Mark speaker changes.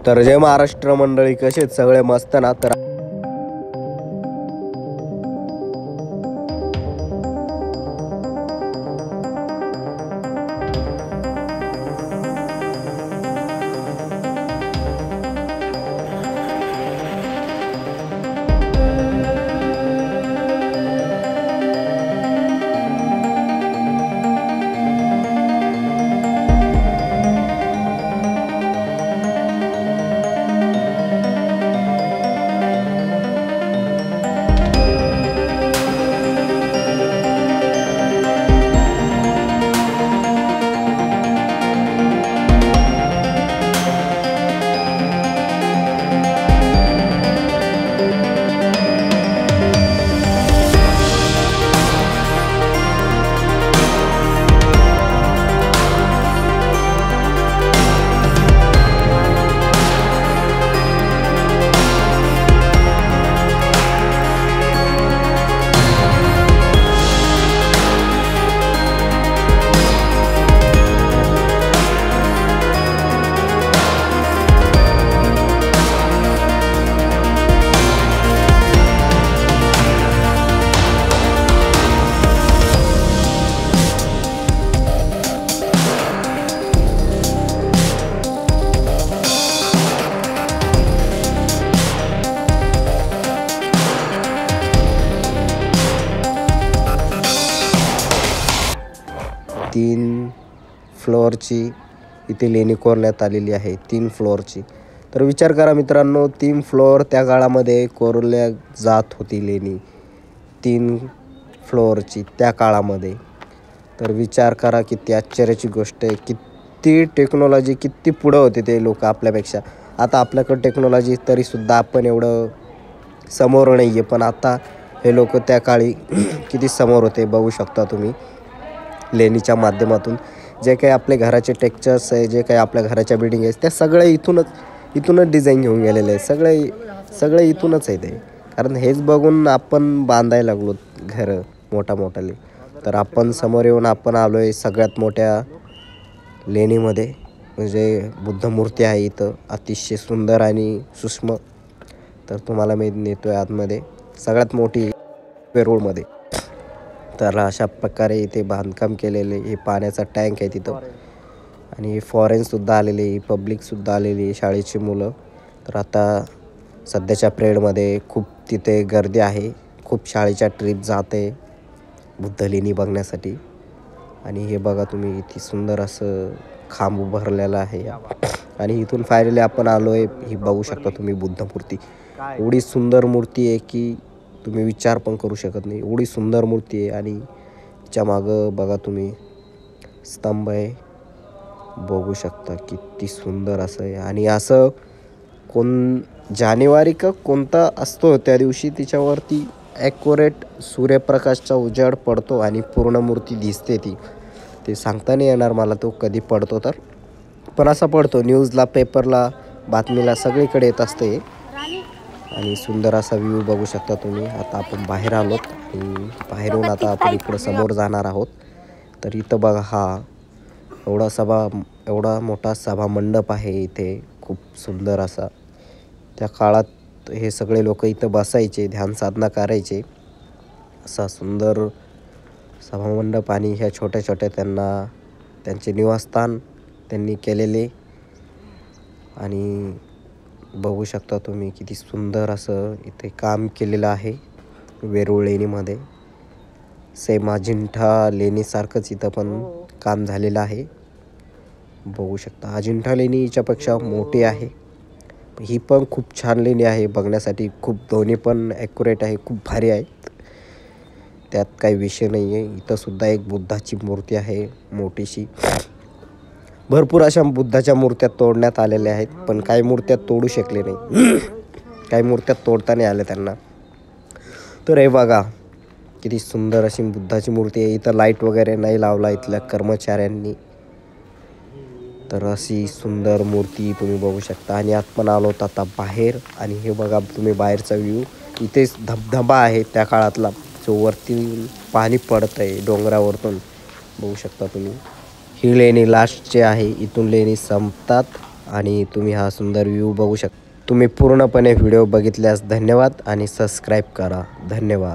Speaker 1: तर जय महाराष्ट्र मंडळी, कसे सगळे मस्त ना? तर तीन फ्लोअरची इथे लेणी कोरण्यात आलेली आहे, 3 फ्लोअरची. तर विचार करा मित्रांनो, 3 फ्लोअर त्या काळामध्ये कोरल्या जात होती लेणी, 3 फ्लोअरची त्या काळामध्ये. तर विचार करा, किती आश्चर्याची गोष्ट आहे, किती टेक्नॉलॉजी, किती पुढं होते ते लोक आपल्यापेक्षा. आता आपल्याकडं टेक्नॉलॉजी तरीसुद्धा आपण एवढं समोर नाही आहे, पण आता हे लोक त्या काळी किती समोर होते बघू शकता तुम्ही. लेणीच्या माध्यमातून जे काही आपले घराचे टेक्स्चर्स आहे, जे काही आपल्या घराच्या बिल्डिंग आहे, त्या सगळ्या इथूनच डिझाईन घेऊन गेलेले आहे. सगळे इथूनच आहे ते. कारण हेच बघून आपण बांधायला लागलो घरं मोठाले. तर आपण समोर येऊन आपण आलो आहे सगळ्यात मोठ्या लेणीमध्ये. म्हणजे बुद्ध मूर्ती आहे इथं, अतिशय सुंदर आणि सूक्ष्म. तर तुम्हाला मी नेतो आहे आतमध्ये, सगळ्यात मोठी वेरूळमध्ये. तर अशा प्रकारे इथे बांधकाम केलेले. हे पाण्याचा टँक आहे तिथं, आणि फॉरेनसुद्धा आलेले, पब्लिकसुद्धा आलेली, शाळेची मुलं. तर आता सध्याच्या पिरियडमध्ये खूप तिथे गर्दी आहे, खूप शाळेच्या ट्रिप जाते बुद्ध लेणी बघण्यासाठी. आणि हे बघा तुम्ही, इथे सुंदर असं खांब उभारलेला आहे. आणि इथून फायनली आपण आलो आहे, ही बघू शकता तुम्ही बुद्ध मूर्ती. एवढी सुंदर मूर्ती आहे की तुम्ही विचार पण करू शकत नाही, एवढी सुंदर मूर्ती आहे. आणि तिच्या मागं बघा तुम्ही स्तंभ आहे, बघू शकता किती सुंदर असं आहे. आणि असं जानेवारी का कोणता असतो त्या दिवशी तिच्यावरती ॲक्युरेट सूर्यप्रकाशचा उजेड पडतो आणि पूर्ण मूर्ती दिसते. ते सांगता नाही येणार मला तो कधी पडतो, तर पण असा पडतो. न्यूजला, पेपरला, बातमीला सगळीकडे येत असते. आणि सुंदर असा व्ह्यू बघू शकता तुम्ही. आता आपण बाहेर आलोत आणि बाहेरून आता आपण इकडं समोर जाणार आहोत. तर इथं बघा, हा एवढा मोठा सभा मंडप आहे इथे, खूप सुंदर असा. त्या काळात हे सगळे लोक इथं बसायचे, ध्यान साधना करायचे. असा सुंदर सभामंडप. आणि ह्या छोट्या छोट्या त्यांचे निवासस्थान त्यांनी केलेले. आणि बघू शकता तुम्ही किती सुंदर असं इथे काम केलेलं आहे वेरूळ लेणीमध्ये. सेम अजिंठा लेणीसारखंच इथं पण काम झालेलं आहे, बघू शकता. अजिंठा लेणी हिच्यापेक्षा मोठी आहे, ही पण खूप छान लेणी आहे बघण्यासाठी. खूप दोन्ही पण ॲक्युरेट आहे, खूप भारी आहेत, त्यात काही विषय नाही आहे. इथंसुद्धा एक बुद्धाची मूर्ती आहे मोठीशी. भरपूर अशा बुद्धाच्या मूर्त्या तोडण्यात आलेल्या आहेत, पण काही मूर्त्या तोडू शकले नाही, काही मूर्त्या तोडता नाही आल्या त्यांना. तर हे बघा किती सुंदर अशी बुद्धाची मूर्ती आहे. इथं लाईट वगैरे नाही लावला इथल्या कर्मचाऱ्यांनी. तर अशी सुंदर मूर्ती तुम्ही बघू शकता. आणि आत पण आलो आता बाहेर. आणि हे बघा तुम्ही बाहेरचा व्ह्यू. इथेच धबधबा आहे त्या काळातला, जो वरती पाणी पडत आहे डोंगरावरतून, बघू शकता तुम्ही. ही लेणी लास्टची आहे, इथून लेणी संपतात आणि तुम्ही हा सुंदर व्ह्यू बघू शकता. तुम्ही पूर्णपणे व्हिडिओ बघितल्यास धन्यवाद आणि सबस्क्राईब करा. धन्यवाद.